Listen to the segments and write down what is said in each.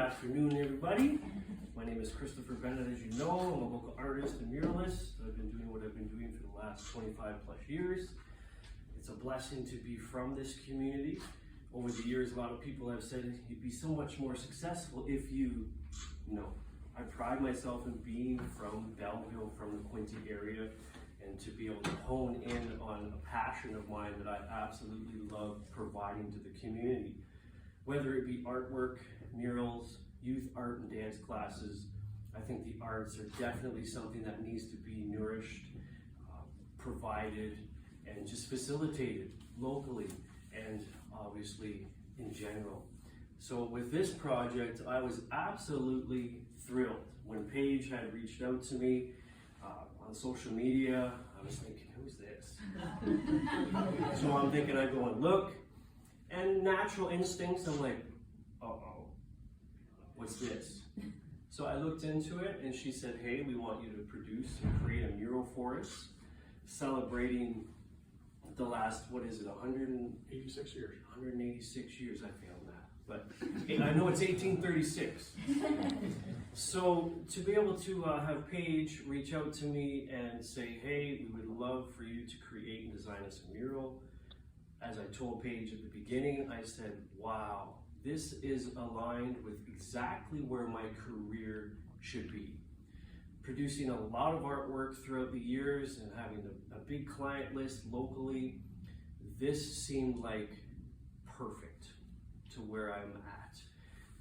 afternoon, everybody. My name is Christopher Bennett, as you know. I'm a local artist and muralist. I've been doing what I've been doing for the last 25 plus years. It's a blessing to be from this community. Over the years, a lot of people have said you'd be so much more successful if you know. I pride myself in being from Belleville, from the Quinte area, and to be able to hone in on a passion of mine that I absolutely love providing to the community. Whether it be artwork, murals, youth art and dance classes, I think the arts are definitely something that needs to be nourished, provided, and just facilitated locally and obviously in general. So with this project, I was absolutely thrilled. When Paige had reached out to me on social media, I was thinking, who's this? So I'm thinking, I go and look, and natural instincts, I'm like, uh-oh, what's this? So I looked into it, and she said, hey, we want you to produce and create a mural for us, celebrating the last, what is it, 186 years. 186 years, I failed that. But I know it's 1836. So to be able to have Paige reach out to me and say, hey, we would love for you to create and design us a mural. As I told Paige at the beginning, I said, wow, this is aligned with exactly where my career should be. Producing a lot of artwork throughout the years and having a big client list locally, this seemed like perfect to where I'm at.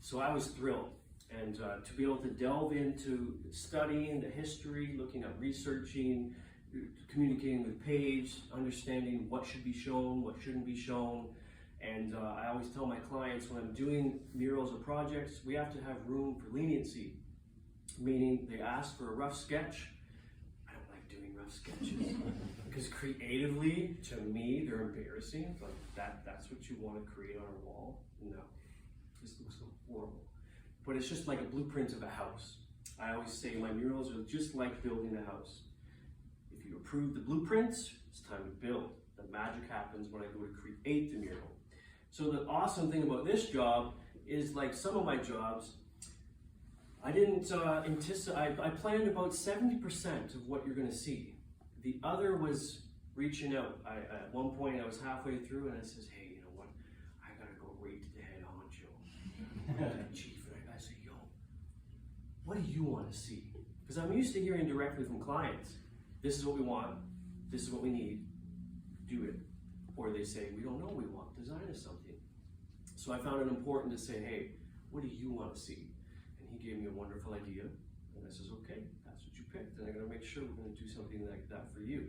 So I was thrilled. And to be able to delve into studying the history, looking at researching, communicating with Paige, understanding what should be shown, what shouldn't be shown. And I always tell my clients when I'm doing murals or projects, we have to have room for leniency. Meaning they ask for a rough sketch. I don't like doing rough sketches because creatively, to me, they're embarrassing. Like that's what you want to create on a wall? No, this looks so horrible. But it's just like a blueprint of a house. I always say my murals are just like building a house. If you approve the blueprints, it's time to build. The magic happens when I go to create the mural. So the awesome thing about this job is, like some of my jobs, I didn't anticipate, I planned about 70% of what you're gonna see. The other was reaching out. At one point I was halfway through and I says, hey, you know what? I gotta go right to the head honcho, chief, and I say, yo, what do you wanna see? Because I'm used to hearing directly from clients, this is what we want, this is what we need, do it. Or they say, we don't know what we want, design us something. So I found it important to say, hey, what do you wanna see? He gave me a wonderful idea, and I says, okay, that's what you picked, and I'm gonna make sure we're gonna do something like that for you.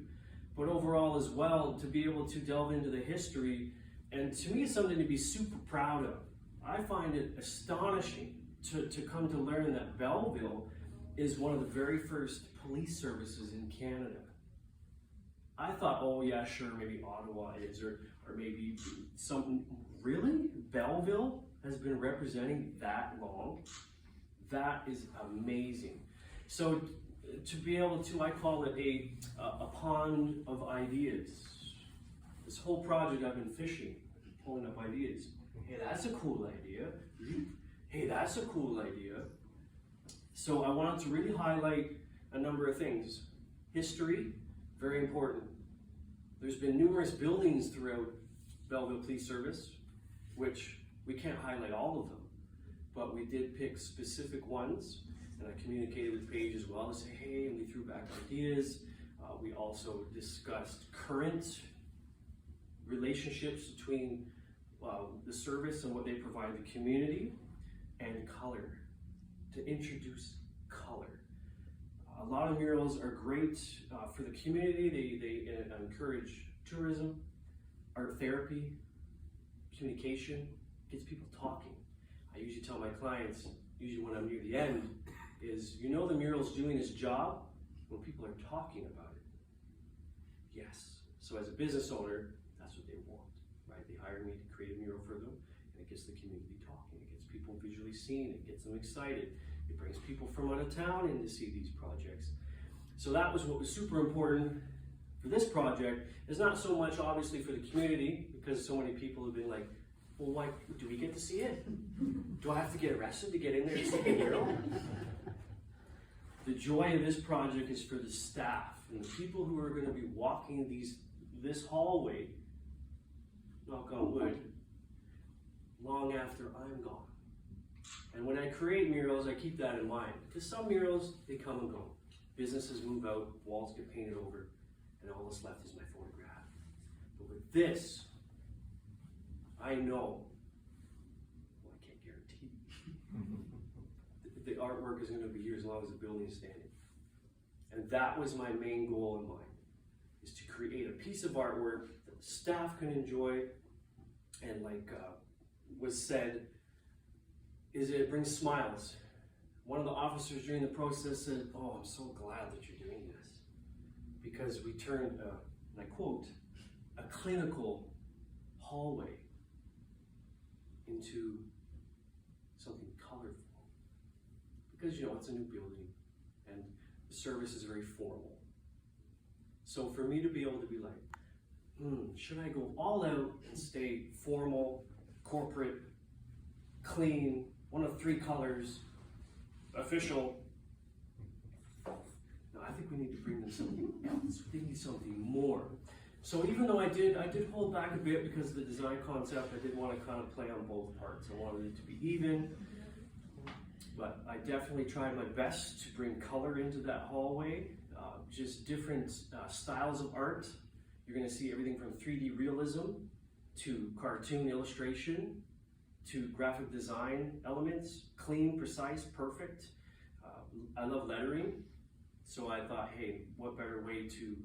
But overall as well, to be able to delve into the history, and to me it's something to be super proud of. I find it astonishing to come to learn that Belleville is one of the very first police services in Canada. I thought, oh yeah, sure, maybe Ottawa is, or maybe something. Really? Belleville has been representing that long? That is amazing. So to be able to, I call it a pond of ideas. This whole project I've been fishing, pulling up ideas. Hey, that's a cool idea. Hey, that's a cool idea. So I wanted to really highlight a number of things. History, very important. There's been numerous buildings throughout Belleville Police Service, which we can't highlight all of them. But we did pick specific ones, and I communicated with Paige as well to say, hey, and we threw back ideas. We also discussed current relationships between the service and what they provide the community, and color, to introduce color. A lot of murals are great for the community. They encourage tourism, art therapy, communication, gets people talking. I usually tell my clients, usually when I'm near the end, is the mural's doing its job when people are talking about it. Yes. So as a business owner, that's what they want, right? They hire me to create a mural for them, and it gets the community talking. It gets people visually seen. It gets them excited. It brings people from out of town in to see these projects. So that was what was super important for this project. It's not so much obviously for the community, because so many people have been like, Well, why do we get to see it? Do I have to get arrested to get in there to see the mural? The joy of this project is for the staff and the people who are going to be walking this hallway, knock on wood, long after I'm gone. And when I create murals, I keep that in mind. Because some murals, they come and go. Businesses move out, walls get painted over, and all that's left is my photograph. But with this, I know, well, I can't guarantee, the artwork is going to be here as long as the building is standing. And that was my main goal in mind, is to create a piece of artwork that the staff can enjoy, and like was said, is it brings smiles. One of the officers during the process said, "Oh, I'm so glad that you're doing this," because we turned, and I quote, a clinical hallway into something colorful. Because, you know, it's a new building and the service is very formal. So for me to be able to be like, should I go all out and stay formal, corporate, clean, one of 3 colors, official? No, I think we need to bring them something else. We need something more. So even though I did hold back a bit because of the design concept, I did want to kind of play on both parts. I wanted it to be even, but I definitely tried my best to bring color into that hallway, just different styles of art. You're going to see everything from 3D realism to cartoon illustration to graphic design elements, clean, precise, perfect. I love lettering, so I thought, hey, what better way to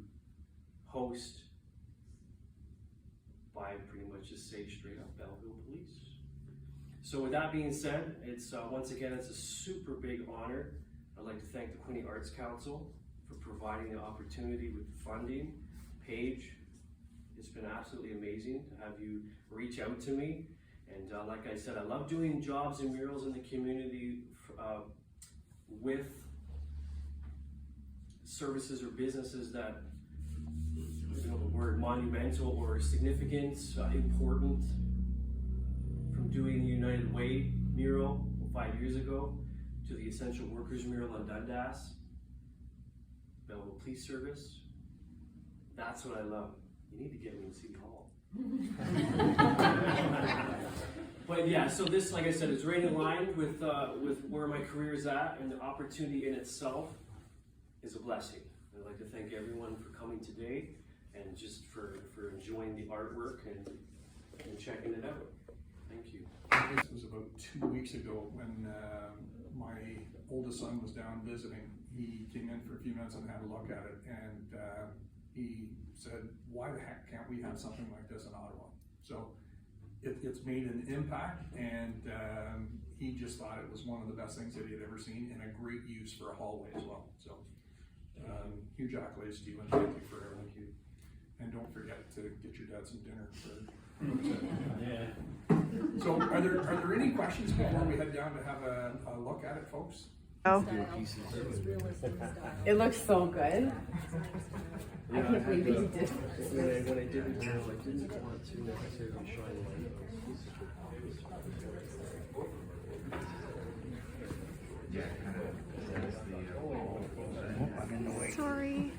host by pretty much just say straight up Belleville Police. So with that being said, it's once again, it's a super big honor. I'd like to thank the Quinte Arts Council for providing the opportunity with the funding. Paige, it's been absolutely amazing to have you reach out to me. And like I said, I love doing jobs and murals in the community with services or businesses that, you know, the word monumental or significant, important. From doing the United Way mural 5 years ago to the Essential Workers mural on Dundas, Belleville Police Service. That's what I love. You need to get me in City Hall. But yeah, so this, like I said, is right in line with where my career is at, and the opportunity in itself is a blessing. I'd like to thank everyone for coming today and just for enjoying the artwork and checking it out. Thank you. This was about 2 weeks ago when my oldest son was down visiting. He came in for a few minutes and had a look at it, and he said, "Why the heck can't we have something like this in Ottawa?" So it's made an impact, and he just thought it was one of the best things that he had ever seen, and a great use for a hallway as well. So huge accolades to you, and thank you for everything. And don't forget to get your dad some dinner. Yeah. So are there any questions before we head down to have a look at it, folks? Oh. It looks so good. I can't believe you did. When I did the mural, I didn't want to necessarily shine light on pieces I'm in the way. Sorry.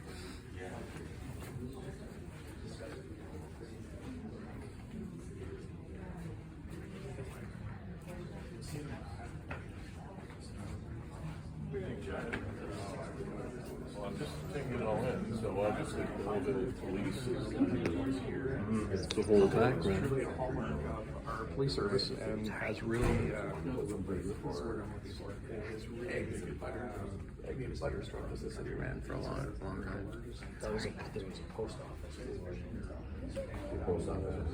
Well, I'm just taking it all in, so obviously the Belleville Police is here. It's the whole It's background. really a hallmark of our police service, and has really Butterstruck was the city Ran for a long time. There was a post office. Post office.